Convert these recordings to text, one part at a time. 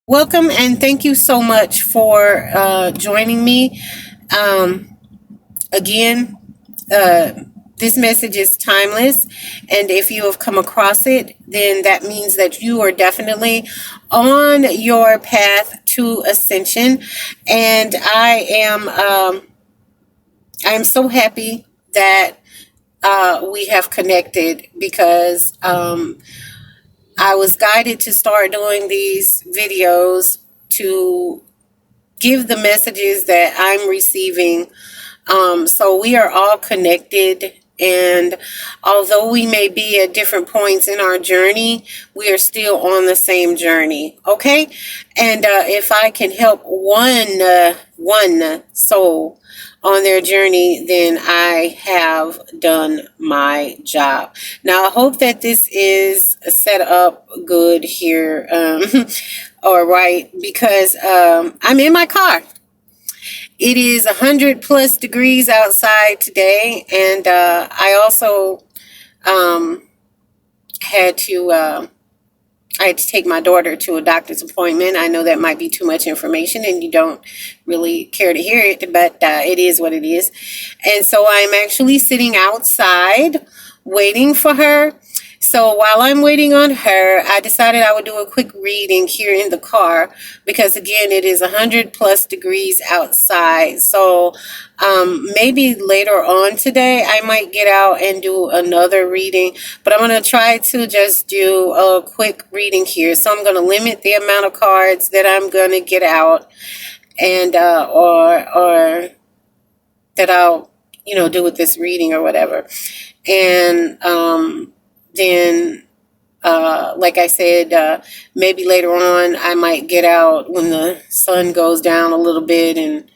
Welcome and thank you so much for joining me. Um, again, uh, this message is timeless, and if you have come across it, then that means that you are definitely on your path to ascension. And I am so happy that we have connected because I was guided to start doing these videos to give the messages that I'm receiving. So we are all connected. And although we may be at different points in our journey, we are still on the same journey. Okay. And if I can help one soul on their journey, then I have done my job. Now, I hope that this is set up good here, or right, because I'm in my car. It is 100 plus degrees outside today, and I also um, had to. I had to take my daughter to a doctor's appointment. I know that might be too much information and you don't really care to hear it, but it is what it is. And so I'm actually sitting outside waiting for her. So while I'm waiting on her, I decided I would do a quick reading here in the car because, again, it is 100 plus degrees outside. So maybe later on today, I might get out and do another reading, but I'm going to try to just do a quick reading here. So I'm going to limit the amount of cards that I'm going to get out, and or that I'll do with this reading or whatever. And then like I said, maybe later on I might get out when the sun goes down a little bit, and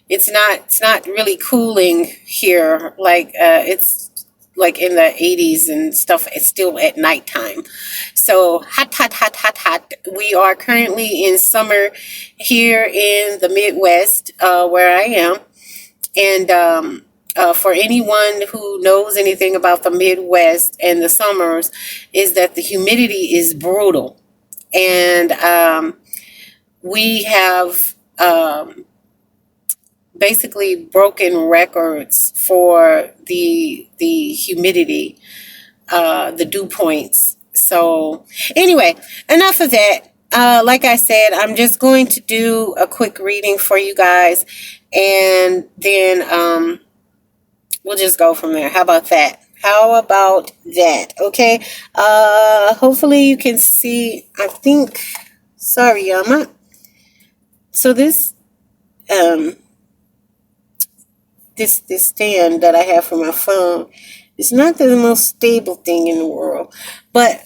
it's not really cooling here. Like it's like in the 80s and stuff. It's still at nighttime. So hot, hot, hot, hot, hot. We are currently in summer here in the Midwest, where I am. And for anyone who knows anything about the Midwest and the summers, is that the humidity is brutal. And we have basically broken records for the humidity, the dew points. So anyway, enough of that. Like I said, I'm just going to do a quick reading for you guys, and then we'll just go from there. How about that? How about that? Okay. Hopefully you can see. I think. Sorry, y'all. So um this stand that I have for my phone is not the most stable thing in the world. But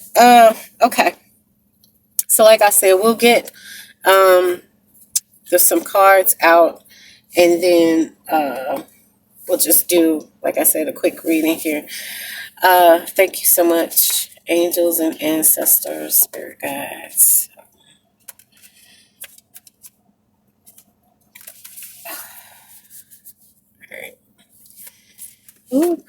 okay. So like I said, we'll get there's some cards out, and then we'll just do, like I said, a quick reading here. Thank you so much, angels and ancestors, spirit guides. All right. Ooh,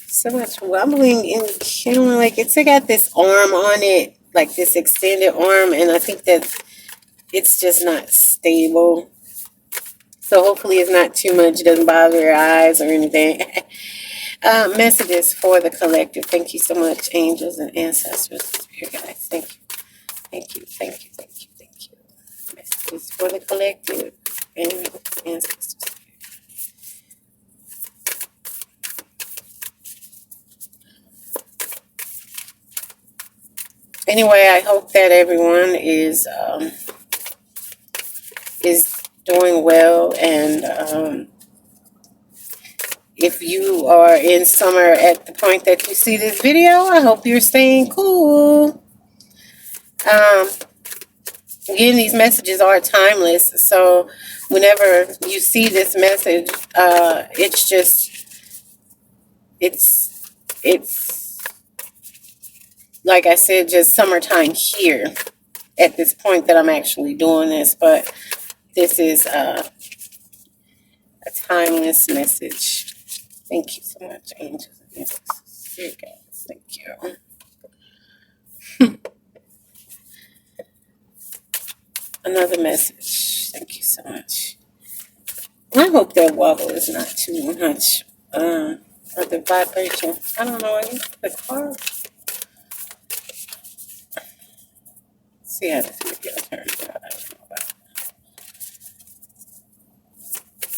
so much wobbling in the camera. Like it's got this arm on it, like this extended arm, and I think that it's just not stable. So hopefully it's not too much, doesn't bother your eyes or anything. Messages for the collective. Thank you so much, angels and ancestors, spirit guides. Thank you. Thank you. Thank you. Thank you. Thank you. Messages for the collective and ancestors. Anyway, I hope that everyone is doing well, and if you are in summer at the point that you see this video, I hope you're staying cool. Um, Again, these messages are timeless, so whenever you see this message, it's like I said, just summertime here at this point that I'm actually doing this, but this is a timeless message. Thank you so much, angels and ancestors. Guys, thank you. another message. Thank you so much. I hope that wobble is not too much. Or the vibration. I don't know. I need the card. See how this video turns out. I don't know about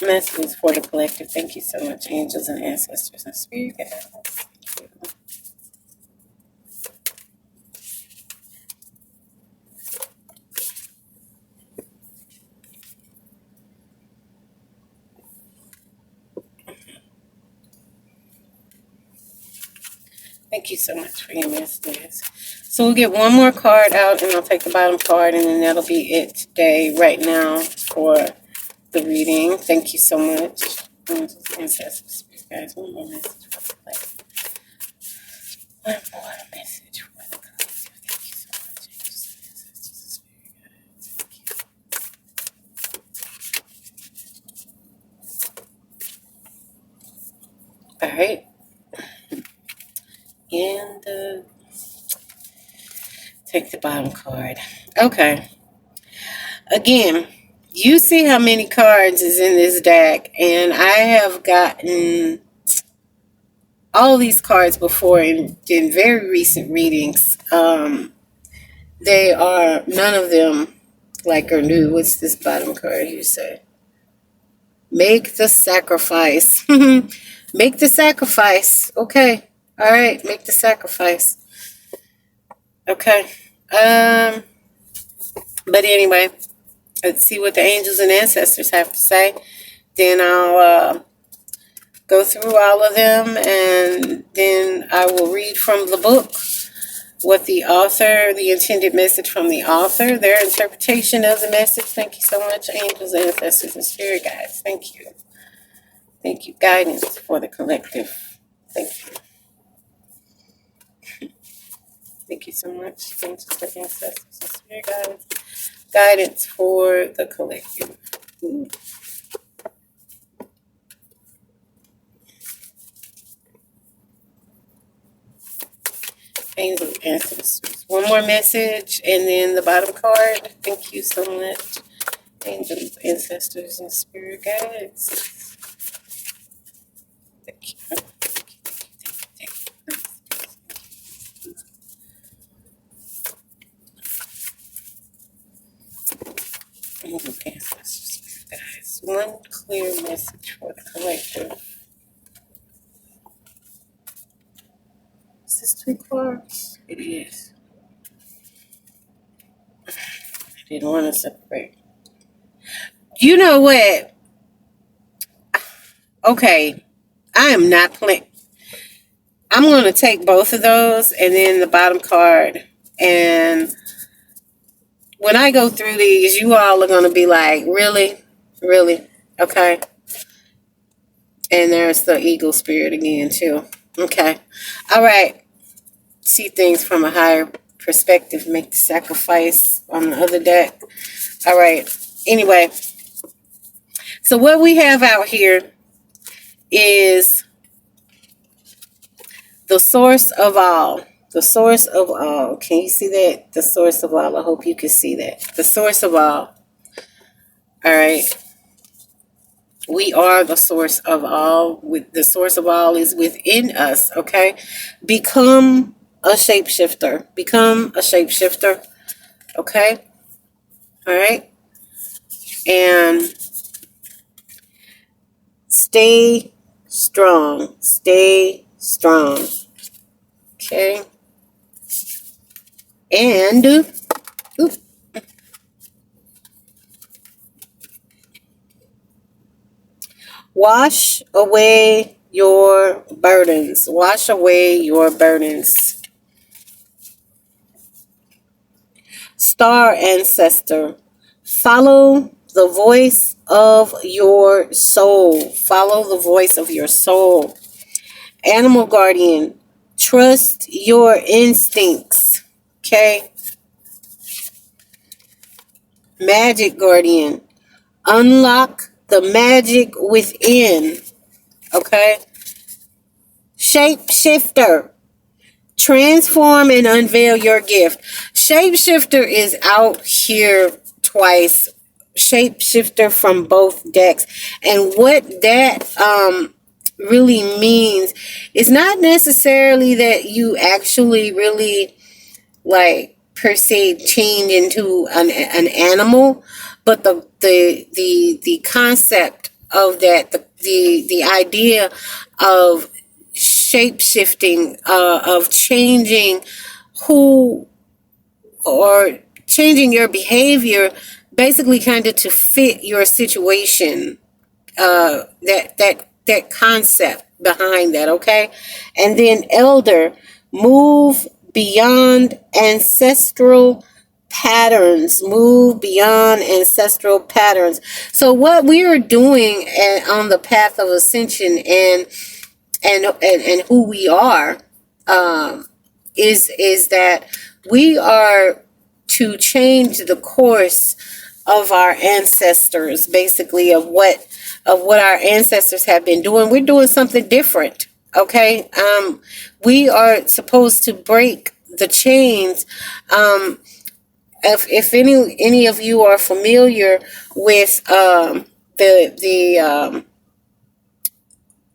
messages for the collective. Thank you so much, angels and ancestors and spirit guides. Thank you so much for your messages. So we'll get one more card out, and I'll take the bottom card, and then that'll be it today, right now, for the reading. Thank you so much. Ancestors, guys, one more message for the collective. One more message for the collective. Thank you so much, ancestors, spirit guides. Thank you. All right. And take the bottom card. Okay. Again, you see how many cards is in this deck, and I have gotten all these cards before in very recent readings. They are, none of them like are new. What's this bottom card you say? Make the sacrifice. Make the sacrifice. Okay. All right, make the sacrifice. Okay. But anyway, let's see what the angels and ancestors have to say. Then I'll go through all of them, and then I will read from the book what the author, the intended message from the author, their interpretation of the message. Thank you so much, angels, ancestors, and spirit guides. Thank you. Thank you. Guidance for the collective. Thank you. Thank you so much, angels, ancestors, and spirit guides. Guidance for the collective. Ooh. Angels, ancestors. One more message, and then the bottom card. Thank you so much, angels, ancestors, and spirit guides. Thank you. Angels, ancestors, guys. One clear message for the collective. Is this 2 cards? It is. I didn't want to separate. You know what? Okay. I am not playing. I'm going to take both of those and then the bottom card. And when I go through these, you all are going to be like, really? Really? Okay. And there's the eagle spirit again, too. Okay. All right. See things from a higher perspective. Make the sacrifice on the other deck. All right. Anyway. So what we have out here is the source of all. The source of all. Can you see that? The source of all. I hope you can see that. The source of all. All right. We are the source of all. The source of all is within us. Okay. Become a shapeshifter. Become a shapeshifter. Okay. All right. And stay strong. Stay strong. Okay. And wash away your burdens. Wash away your burdens. Star ancestor, follow the voice of your soul. Follow the voice of your soul. Animal guardian, trust your instincts. Okay. Magic guardian, unlock the magic within. Okay. Shapeshifter, transform and unveil your gift. Shapeshifter is out here twice, shapeshifter from both decks. And what that really means is not necessarily that you actually really like per se change into an animal, but the concept of that, the idea of shape shifting, of changing who, or changing your behavior, basically kind of to fit your situation. That concept behind that, okay? And then elder, move beyond ancestral patterns, move beyond ancestral patterns. So what we are doing on the path of ascension and who we are, is that we are to change the course of our ancestors, basically of what our ancestors have been doing. We're doing something different, okay? We are supposed to break the chains. If any of you are familiar with the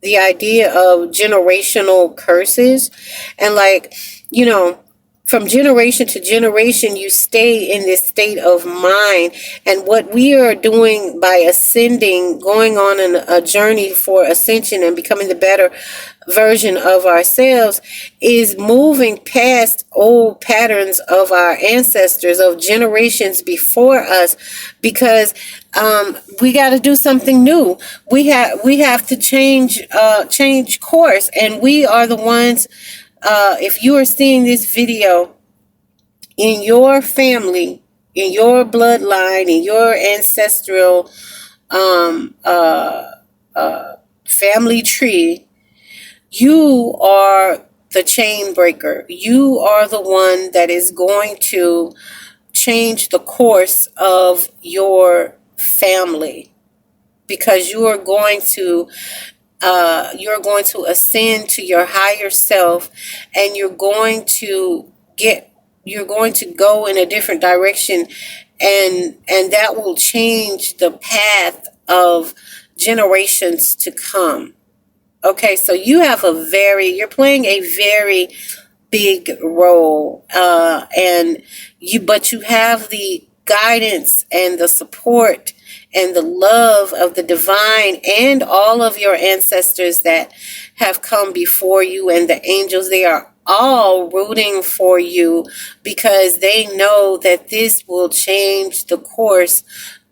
idea of generational curses, and like, you know, from generation to generation, you stay in this state of mind. And what we are doing by ascending, going on a journey for ascension and becoming the better version of ourselves, is moving past old patterns of our ancestors, of generations before us, because we got to do something new. We have to change course, and we are the ones. If you are seeing this video in your family, in your bloodline, in your ancestral family tree, you are the chain breaker. You are the one that is going to change the course of your family, because you are going to ascend to your higher self, and you're going to go in a different direction, and that will change the path of generations to come. Okay, so you're playing a very big role, but you have the guidance and the support and the love of the divine and all of your ancestors that have come before you, and the angels. They are all rooting for you, because they know that this will change the course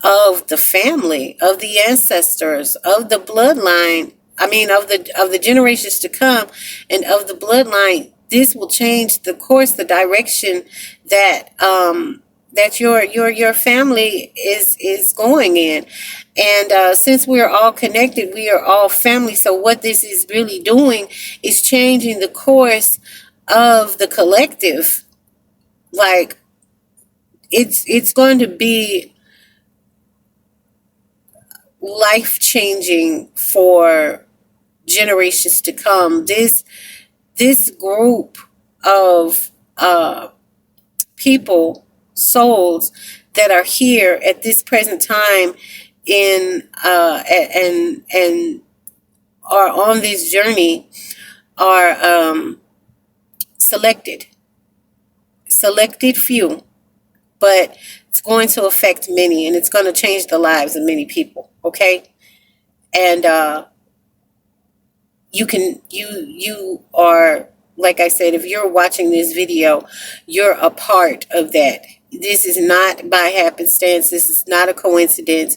of the family, of the ancestors, of the bloodline. I mean, of the generations to come, and of the bloodline. This will change the course, the direction that that your family is going in. And since we're all connected, we are all family. So what this is really doing is changing the course of the collective. Like, it's going to be life changing for generations to come. This group of people, souls that are here at this present time in and are on this journey, are selected few, but it's going to affect many, and it's going to change the lives of many people. Okay, and you are, like I said, if you're watching this video, you're a part of that. This is not by happenstance. This is not a coincidence.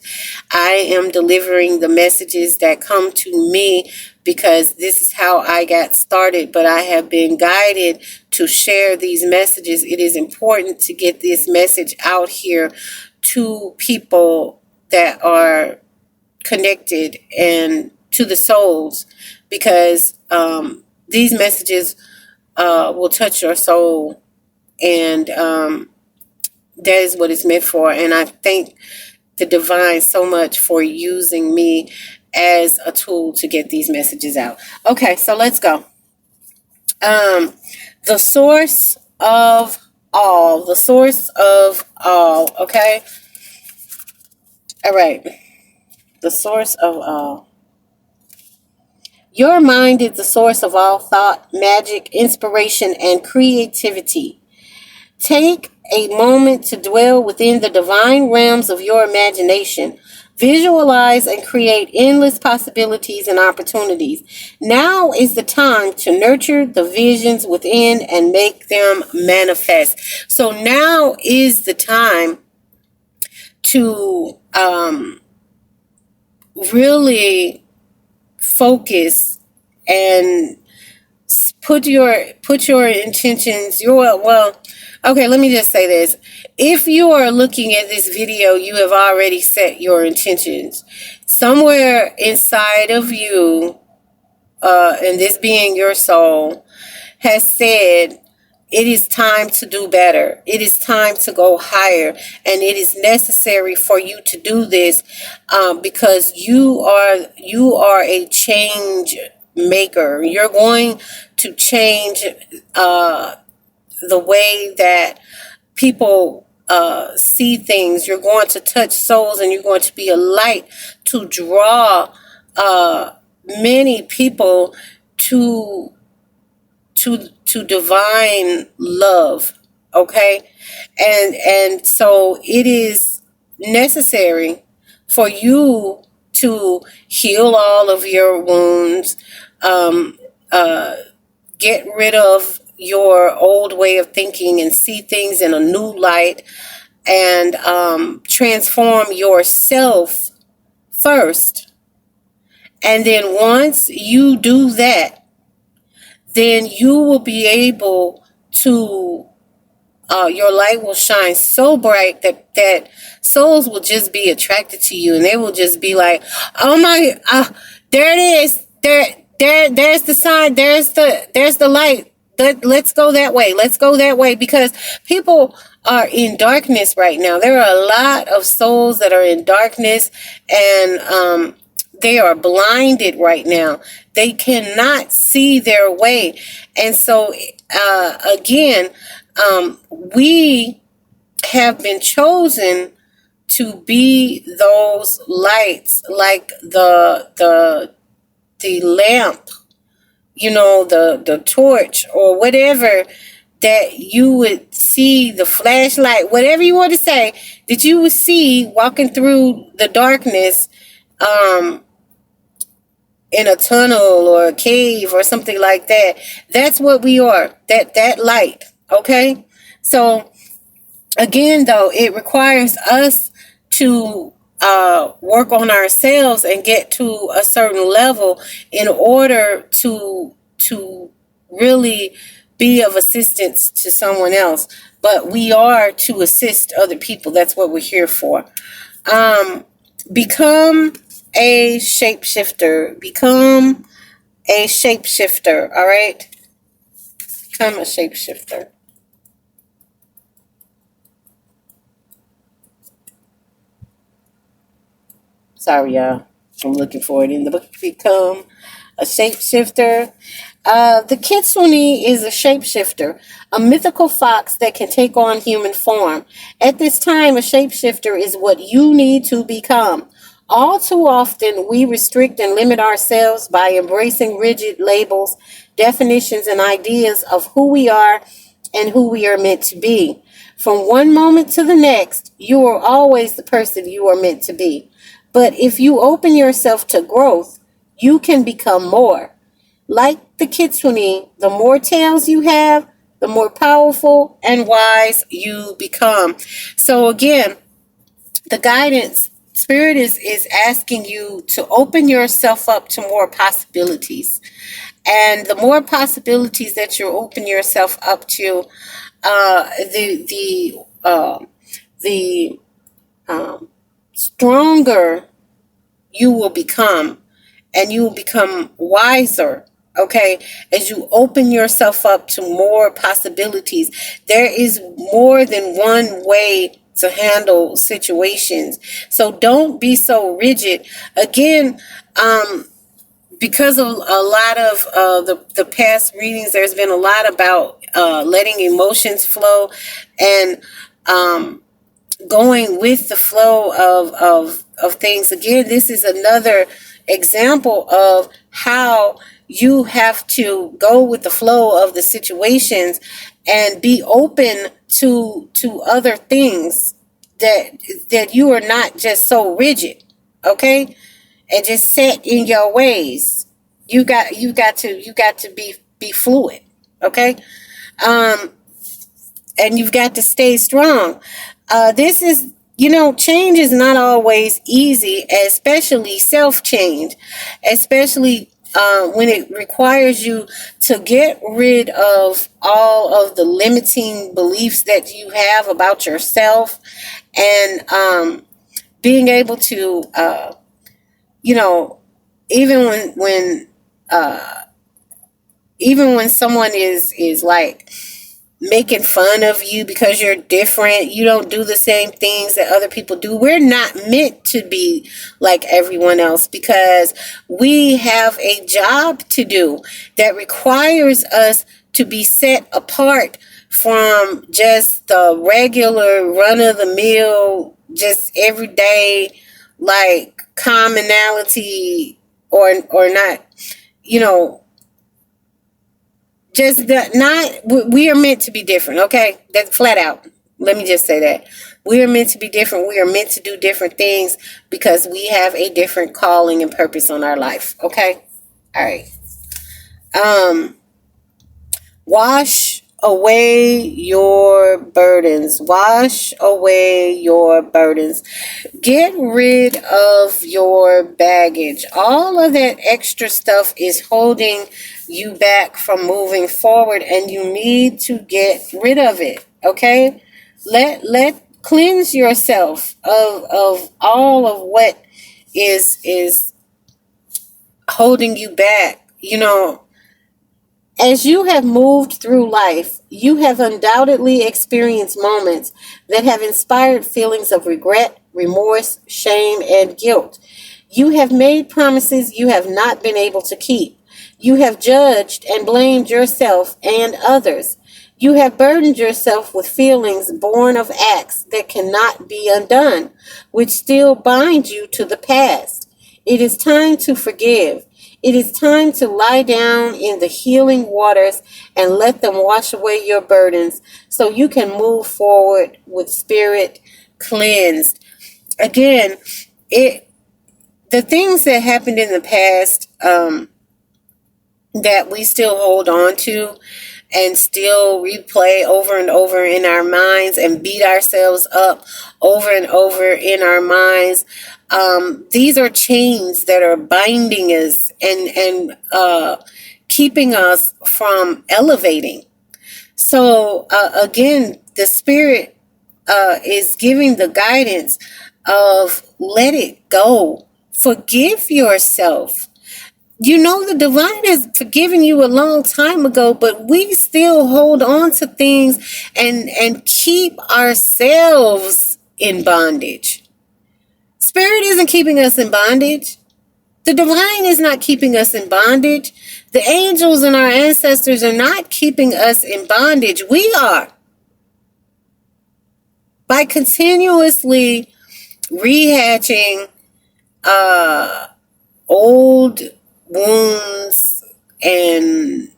I am delivering the messages that come to me because this is how I got started, but I have been guided to share these messages. It is important to get this message out here to people that are connected and to the souls, because these messages will touch your soul, and that is what it's meant for. And I thank the divine so much for using me as a tool to get these messages out. Okay, so let's go. The source of all. Okay. All right. The source of all. Your mind is the source of all thought, magic, inspiration, and creativity. Take a moment to dwell within the divine realms of your imagination. Visualize and create endless possibilities and opportunities. Now is the time to nurture the visions within and make them manifest. So now is the time to really focus and put your intentions, okay, let me just say this. If you are looking at this video, you have already set your intentions. Somewhere inside of you, and this being your soul, has said, it is time to do better. It is time to go higher. And it is necessary for you to do this because you are a change maker. You're going to change the way that people see things. You're going to touch souls, and you're going to be a light to draw many people to divine love. Okay, and so it is necessary for you to heal all of your wounds, get rid of your old way of thinking and see things in a new light, and transform yourself first. And then once you do that, then you will be able to, your light will shine so bright that souls will just be attracted to you, and they will just be like, oh my, there it is, there's the sign, there's the light. Let's go that way. Let's go that way, because people are in darkness right now. There are a lot of souls that are in darkness, and they are blinded right now. They cannot see their way. And so, again, we have been chosen to be those lights, like the lamp, the torch, or whatever that you would see, the flashlight, whatever you want to say, that you would see walking through the darkness, in a tunnel or a cave or something like that. That's what we are, that light. Okay, so again, though, it requires us to work on ourselves and get to a certain level in order to really be of assistance to someone else. But we are to assist other people. That's what we're here for. Become a shapeshifter. Become a shapeshifter. All right? Become a shapeshifter. Sorry, y'all. I'm looking for it in the book. Become a shapeshifter. The kitsune is a shapeshifter, a mythical fox that can take on human form. At this time, a shapeshifter is what you need to become. All too often, we restrict and limit ourselves by embracing rigid labels, definitions, and ideas of who we are and who we are meant to be. From one moment to the next, you are always the person you are meant to be. But if you open yourself to growth, you can become more. Like the kitsune, the more tails you have, the more powerful and wise you become. So again, the guidance spirit is asking you to open yourself up to more possibilities. And the more possibilities that you open yourself up to, the stronger you will become, and you will become wiser. Okay, as you open yourself up to more possibilities, there is more than one way to handle situations. So don't be so rigid. Again, because of a lot of the past readings, there's been a lot about letting emotions flow and going with the flow of things. Again, this is another example of how you have to go with the flow of the situations and be open to other things, that you are not just so rigid, okay, and just set in your ways. You got to be fluid, okay, and you've got to stay strong. This is, change is not always easy, especially self change, especially when it requires you to get rid of all of the limiting beliefs that you have about yourself, and being able to, you know, even when someone is like making fun of you because you're different, you don't do the same things that other people do. We're not meant to be like everyone else, because we have a job to do that requires us to be set apart from just the regular run of the mill, just everyday, like, commonality, or not, you know, just that. Not, we are meant to be different, okay? That's flat out. Let me just say that. We are meant to be different. We are meant to do different things because we have a different calling and purpose on our life, okay? All right. Wash away your burdens. Wash away your burdens. Get rid of your baggage. All of that extra stuff is holding you back from moving forward, and you need to get rid of it. Okay? Let cleanse yourself of all of what is holding you back. As you have moved through life, you have undoubtedly experienced moments that have inspired feelings of regret, remorse, shame, and guilt. You have made promises you have not been able to keep. You have judged and blamed yourself and others. You have burdened yourself with feelings born of acts that cannot be undone, which still bind you to the past. It is time to forgive. It is time to lie down in the healing waters and let them wash away your burdens so you can move forward with spirit cleansed. Again, the things that happened in the past, that we still hold on to and still replay over and over in our minds and beat ourselves up over and over in our minds. These are chains that are binding us and keeping us from elevating. So again, the Spirit is giving the guidance of let it go. Forgive yourself. The divine has forgiven you a long time ago, but we still hold on to things and keep ourselves in bondage. Spirit isn't keeping us in bondage. The divine is not keeping us in bondage. The angels and our ancestors are not keeping us in bondage. We are. By continuously rehatching old wounds and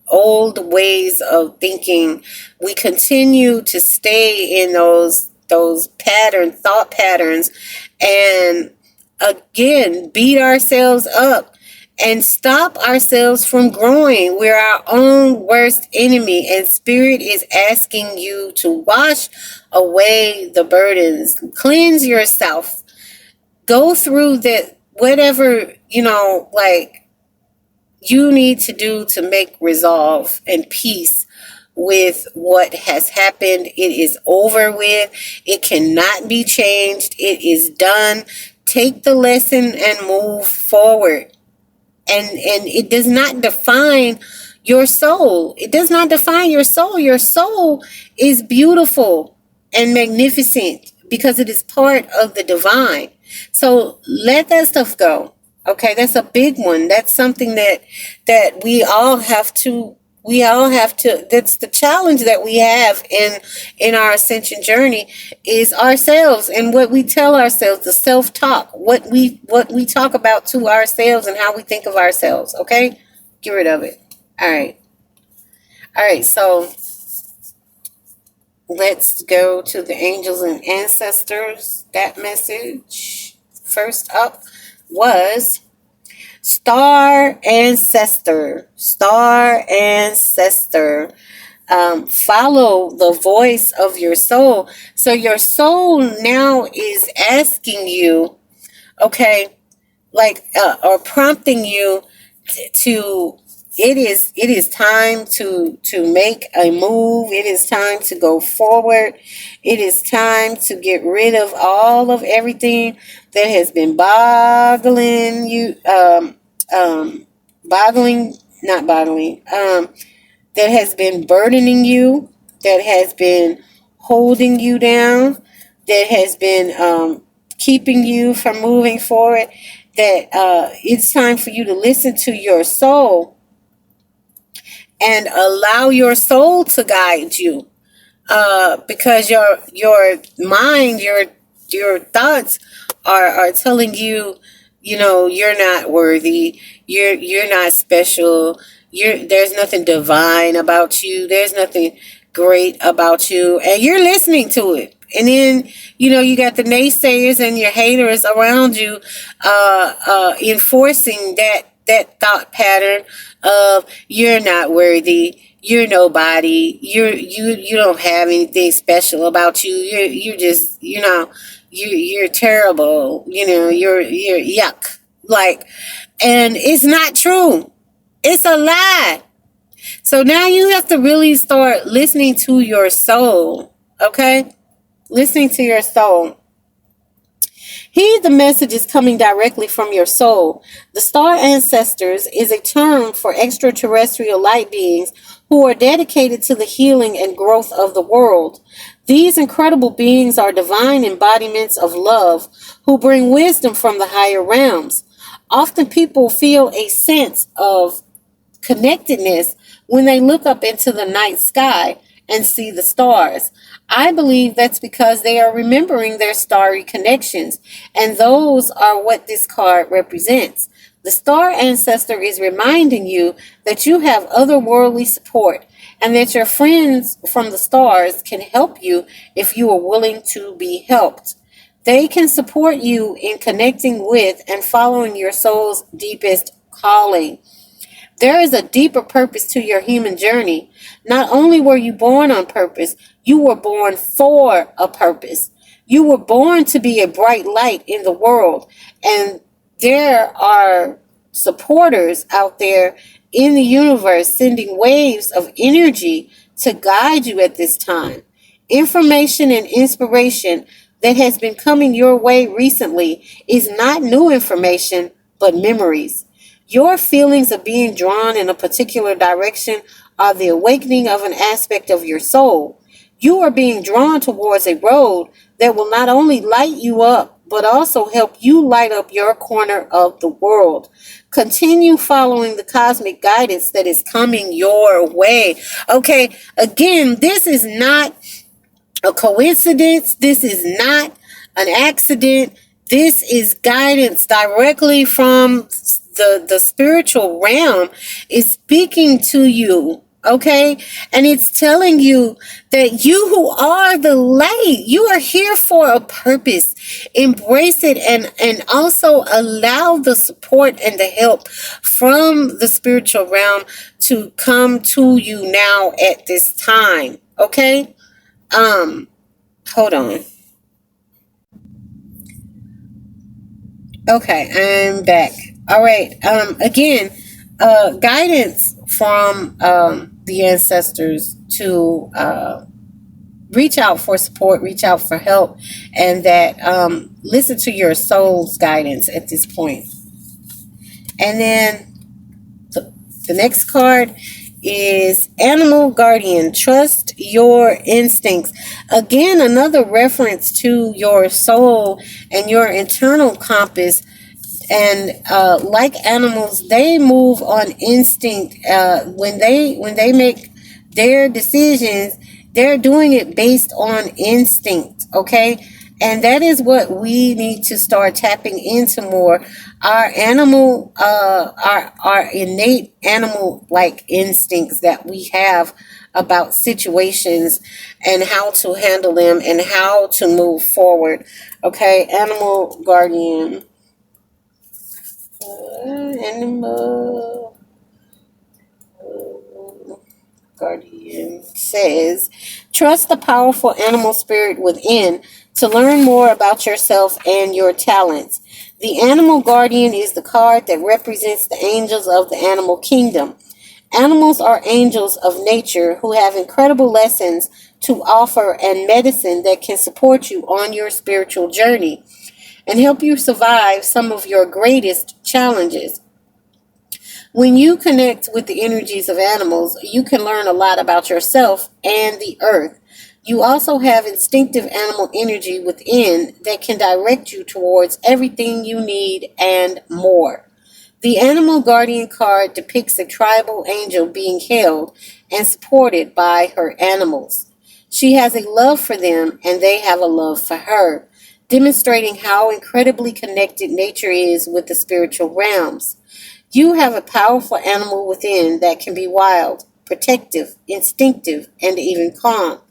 old ways of thinking, we continue to stay in those thought patterns, and again beat ourselves up and stop ourselves from growing. We're our own worst enemy, and Spirit is asking you to wash away the burdens, cleanse yourself, go through that, whatever you need to do to make resolve and peace with what has happened. It is over with. It cannot be changed. It is done. Take the lesson and move forward. And it does not define your soul. It does not define your soul. Your soul is beautiful and magnificent because it is part of the divine. So let that stuff go. Okay, that's a big one. That's something that we all have to We all have to. That's the challenge that we have in our ascension journey, is ourselves and what we tell ourselves, the self-talk, what we talk about to ourselves and how we think of ourselves. Okay? Get rid of it. All right. All right, so let's go to the angels and ancestors. That message. First up was Star Ancestor. Star Ancestor. Follow the voice of your soul. So your soul now is asking you, okay, like, or prompting you to, it is time to make a move. It is time to go forward. It is time to get rid of all of everything that has been boggling you, boggling, not boggling, that has been burdening you, that has been holding you down, that has been keeping you from moving forward. That it's time for you to listen to your soul and allow your soul to guide you, because your mind, your thoughts are telling you, you're not worthy, you're not special, there's nothing divine about you, there's nothing great about you, and you're listening to it. And then, you got the naysayers and your haters around you, enforcing that thought pattern of you're not worthy, you're nobody, you don't have anything special about you, you're just, you're terrible, you're yuck, like, and it's not true. It's a lie. So now you have to really start listening to your soul, okay? Listening to your soul. Heed the messages coming directly from your soul. The star ancestors is a term for extraterrestrial light beings who are dedicated to the healing and growth of the world. These incredible beings are divine embodiments of love who bring wisdom from the higher realms. Often people feel a sense of connectedness when they look up into the night sky and see the stars. I believe that's because they are remembering their starry connections, and those are what this card represents. The star ancestor is reminding you that you have otherworldly support and that your friends from the stars can help you if you are willing to be helped. They can support you in connecting with and following your soul's deepest calling. There is a deeper purpose to your human journey. Not only were you born on purpose, you were born for a purpose. You were born to be a bright light in the world, and there are supporters out there in the universe sending waves of energy to guide you at this time. Information and inspiration that has been coming your way recently is not new information, but memories. Your feelings of being drawn in a particular direction are the awakening of an aspect of your soul. You are being drawn towards a road that will not only light you up, but also help you light up your corner of the world. Continue following the cosmic guidance that is coming your way. Okay, again, this is not a coincidence. This is not an accident. This is guidance directly from the spiritual realm, is speaking to you, okay? And it's telling you that you who are the light, you are here for a purpose. Embrace it, and also allow the support and the help from the spiritual realm to come to you now at this time, okay? Hold on. Okay, I'm back. All right. Again, guidance from the ancestors to reach out for support, reach out for help, and that listen to your soul's guidance at this point. And then the next card is Animal Guardian. Trust your instincts. Again, another reference to your soul and your internal compass, And like animals, they move on instinct. When they make their decisions, they're doing it based on instinct. Okay, and that is what we need to start tapping into more. Our innate animal like instincts that we have about situations and how to handle them and how to move forward. Okay, animal guardian. Animal guardian says, trust the powerful animal spirit within to learn more about yourself and your talents. The animal guardian is the card that represents the angels of the animal kingdom. Animals are angels of nature who have incredible lessons to offer and medicine that can support you on your spiritual journey and help you survive some of your greatest challenges. When you connect with the energies of animals, you can learn a lot about yourself and the earth. You also have instinctive animal energy within that can direct you towards everything you need and more. The Animal Guardian card depicts a tribal angel being held and supported by her animals. She has a love for them and they have a love for her, demonstrating how incredibly connected nature is with the spiritual realms. You have a powerful animal within that can be wild, protective, instinctive, and even calm.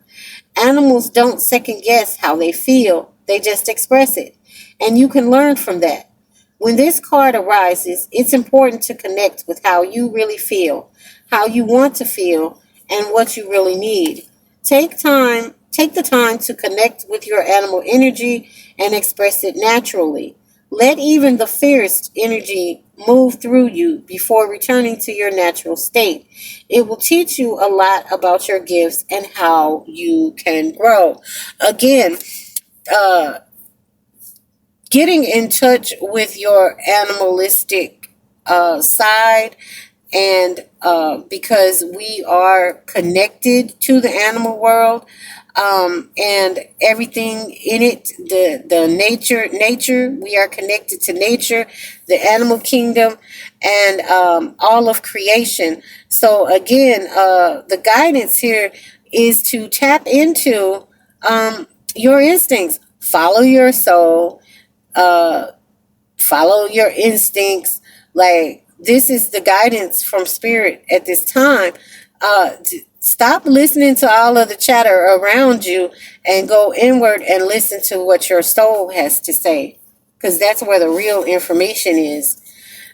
Animals don't second guess how they feel, they just express it. And you can learn from that. When this card arises, it's important to connect with how you really feel, how you want to feel, and what you really need. Take the time to connect with your animal energy and express it naturally. Let even the fierce energy move through you before returning to your natural state. It will teach you a lot about your gifts and how you can grow. Again, uh, getting in touch with your animalistic side, and because we are connected to the animal world, and everything in it, the nature, we are connected to nature, the animal kingdom, and all of creation. So again, the guidance here is to tap into your instincts, follow your soul, uh, follow your instincts. Like, this is the guidance from spirit at this time. Stop listening to all of the chatter around you and go inward and listen to what your soul has to say, because that's where the real information is.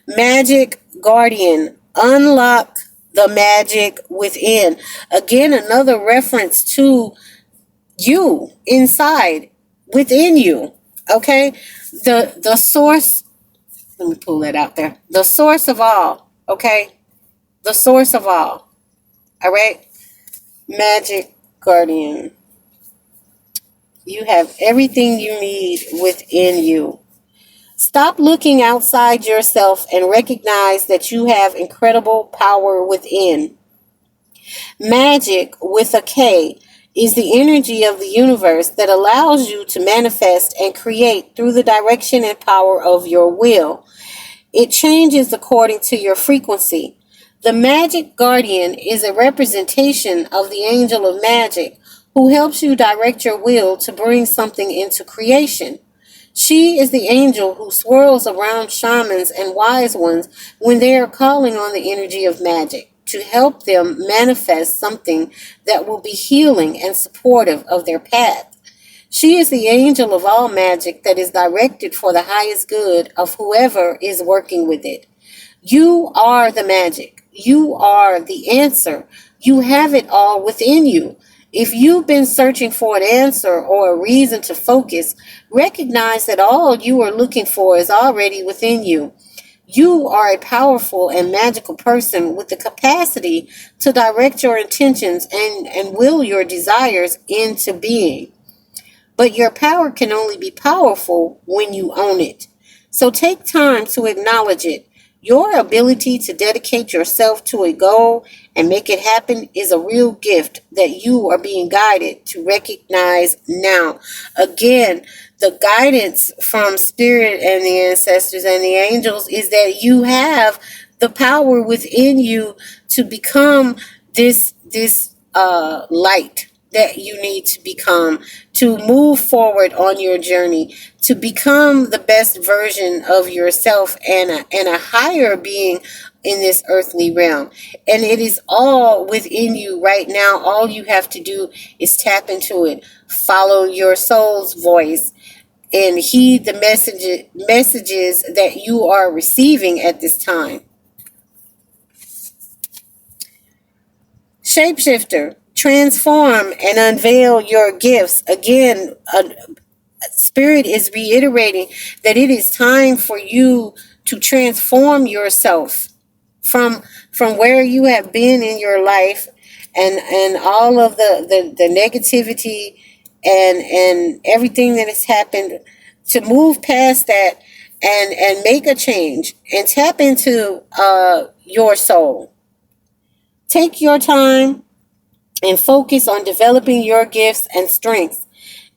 Magic guardian, unlock the magic within. Again, another reference to you inside, within you. Okay, the source. Let me pull that out there. The source of all. Okay, the source of all. All right, Magic Guardian. You have everything you need within you. Stop looking outside yourself and recognize that you have incredible power within. Magic with a K is the energy of the universe that allows you to manifest and create through the direction and power of your will. It changes according to your frequency. The Magic Guardian is a representation of the angel of magic who helps you direct your will to bring something into creation. She is the angel who swirls around shamans and wise ones when they are calling on the energy of magic to help them manifest something that will be healing and supportive of their path. She is the angel of all magic that is directed for the highest good of whoever is working with it. You are the magic. You are the answer. You have it all within you. If you've been searching for an answer or a reason to focus, recognize that all you are looking for is already within you. You are a powerful and magical person with the capacity to direct your intentions and will your desires into being. But your power can only be powerful when you own it. So take time to acknowledge it. Your ability to dedicate yourself to a goal and make it happen is a real gift that you are being guided to recognize now. Again, the guidance from spirit and the ancestors and the angels is that you have the power within you to become this light that you need to become, to move forward on your journey, to become the best version of yourself and a higher being in this earthly realm. And it is all within you right now. All you have to do is tap into it, follow your soul's voice, and heed the messages that you are receiving at this time. Shapeshifter, transform and unveil your gifts. Again, Spirit is reiterating that it is time for you to transform yourself from where you have been in your life, and all of the negativity and everything that has happened, to move past that and make a change and tap into your soul. Take your time and focus on developing your gifts and strengths.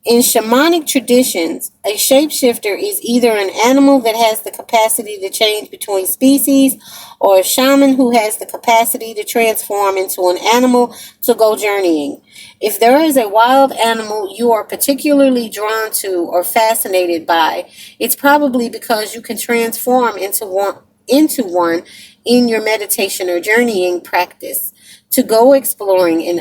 In shamanic traditions, a shapeshifter is either an animal that has the capacity to change between species, or a shaman who has the capacity to transform into an animal to go journeying. If there is a wild animal you are particularly drawn to or fascinated by, it's probably because you can transform into one in your meditation or journeying practice to go exploring in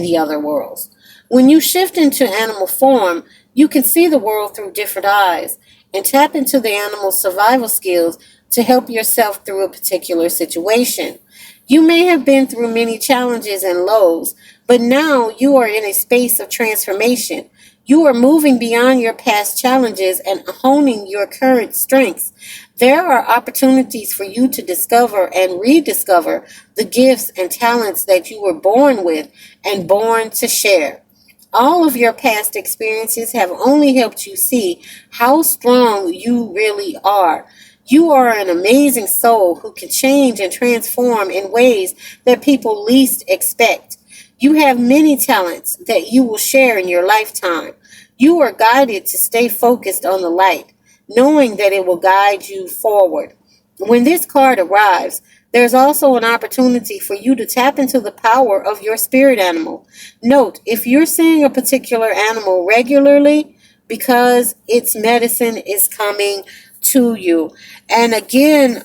the other worlds. When you shift into animal form, you can see the world through different eyes and tap into the animal's survival skills to help yourself through a particular situation. You may have been through many challenges and lows, but now you are in a space of transformation. You are moving beyond your past challenges and honing your current strengths. There are opportunities for you to discover and rediscover the gifts and talents that you were born with and born to share. All of your past experiences have only helped you see how strong you really are. You are an amazing soul who can change and transform in ways that people least expect. You have many talents that you will share in your lifetime. You are guided to stay focused on the light, knowing that it will guide you forward. When this card arrives, there's also an opportunity for you to tap into the power of your spirit animal. Note, if you're seeing a particular animal regularly, because its medicine is coming to you. And again,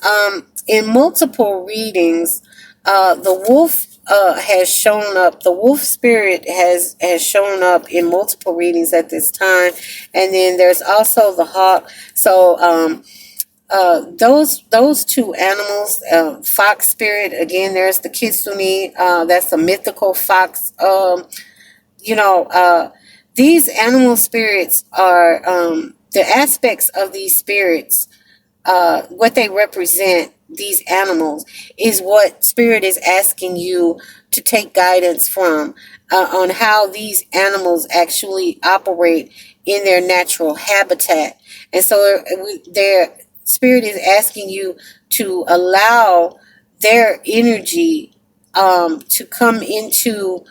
in multiple readings, the wolf has shown up. The wolf spirit has shown up in multiple readings at this time. And then there's also the hawk. So those two animals, fox spirit, again, there's the kitsune, that's a mythical fox. These animal spirits are, the aspects of these spirits, what they represent, these animals, is what Spirit is asking you to take guidance from, on how these animals actually operate in their natural habitat. And so their Spirit is asking you to allow their energy to come into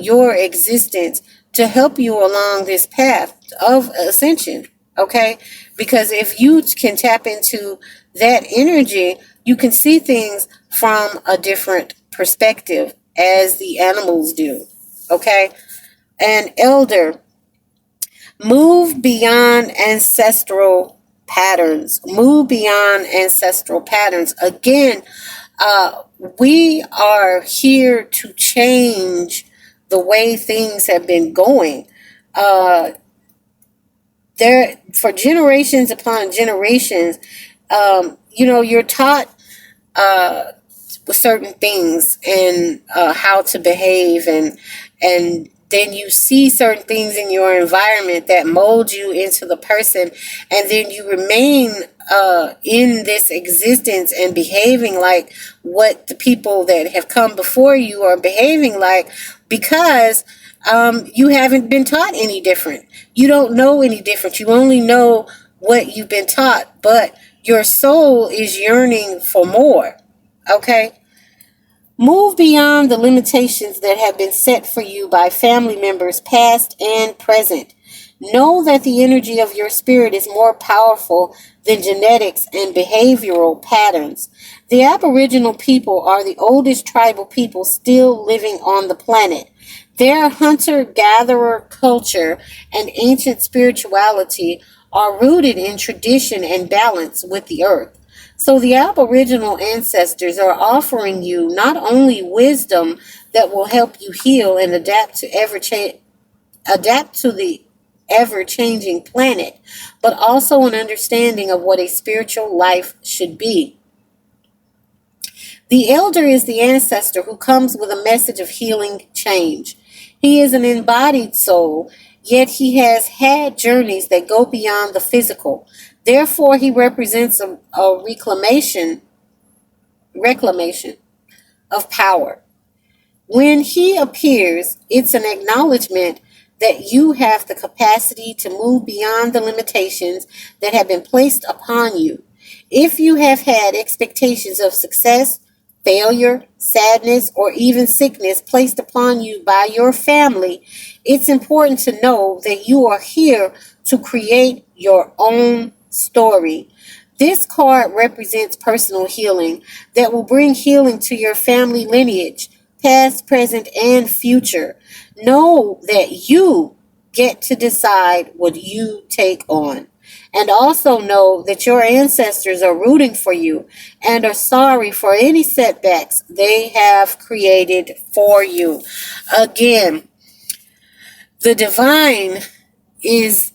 your existence to help you along this path of ascension. Okay? Because if you can tap into that energy, you can see things from a different perspective, as the animals do. Okay? And elder, move beyond ancestral patterns. Move beyond ancestral patterns. Again, we are here to change the way things have been going. There, for generations upon generations, you're taught certain things and how to behave, and then you see certain things in your environment that mold you into the person, and then you remain in this existence and behaving like what the people that have come before you are behaving like, because you haven't been taught any different. You don't know any different. You only know what you've been taught, but your soul is yearning for more. Okay? Move beyond the limitations that have been set for you by family members past and present. Know that the energy of your spirit is more powerful than genetics and behavioral patterns. The Aboriginal people are the oldest tribal people still living on the planet. Their hunter-gatherer culture and ancient spirituality are rooted in tradition and balance with the earth. So the Aboriginal ancestors are offering you not only wisdom that will help you heal and adapt to the ever-changing planet, but also an understanding of what a spiritual life should be. The elder is the ancestor who comes with a message of healing change. He is an embodied soul, yet he has had journeys that go beyond the physical. Therefore, he represents a reclamation of power. When he appears, it's an acknowledgement that you have the capacity to move beyond the limitations that have been placed upon you. If you have had expectations of success, failure, sadness, or even sickness placed upon you by your family, it's important to know that you are here to create your own story. This card represents personal healing that will bring healing to your family lineage, past, present, and future. Know that you get to decide what you take on. And also know that your ancestors are rooting for you and are sorry for any setbacks they have created for you. Again, the divine is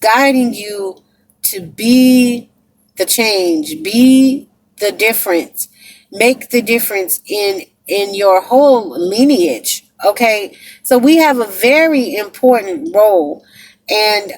guiding you to be the change, be the difference, make the difference in your whole lineage. Okay, so we have a very important role, and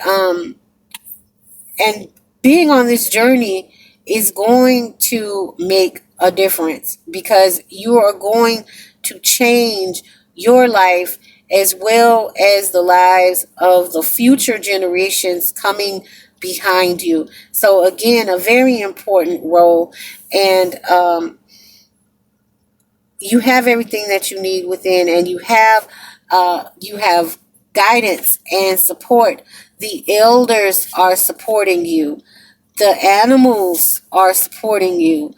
being on this journey is going to make a difference because you are going to change your life as well as the lives of the future generations coming behind you. So again, a very important role, and you have everything that you need within, and you have guidance and support. The elders are supporting you. The animals are supporting you.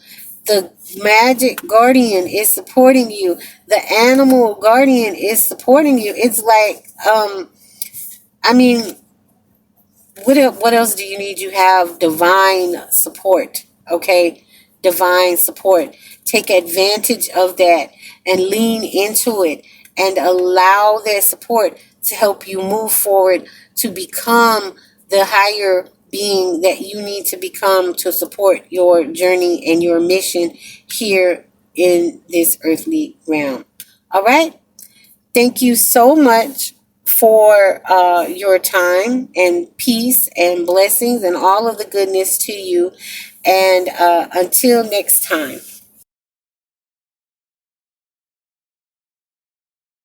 The magic guardian is supporting you. The animal guardian is supporting you. It's like, I mean, what else do you need? You have divine support, okay? Divine support. Take advantage of that and lean into it and allow that support to help you move forward to become the higher being that you need to become to support your journey and your mission here in this earthly realm. All right? Thank you so much for your time, and peace and blessings and all of the goodness to you. And until next time.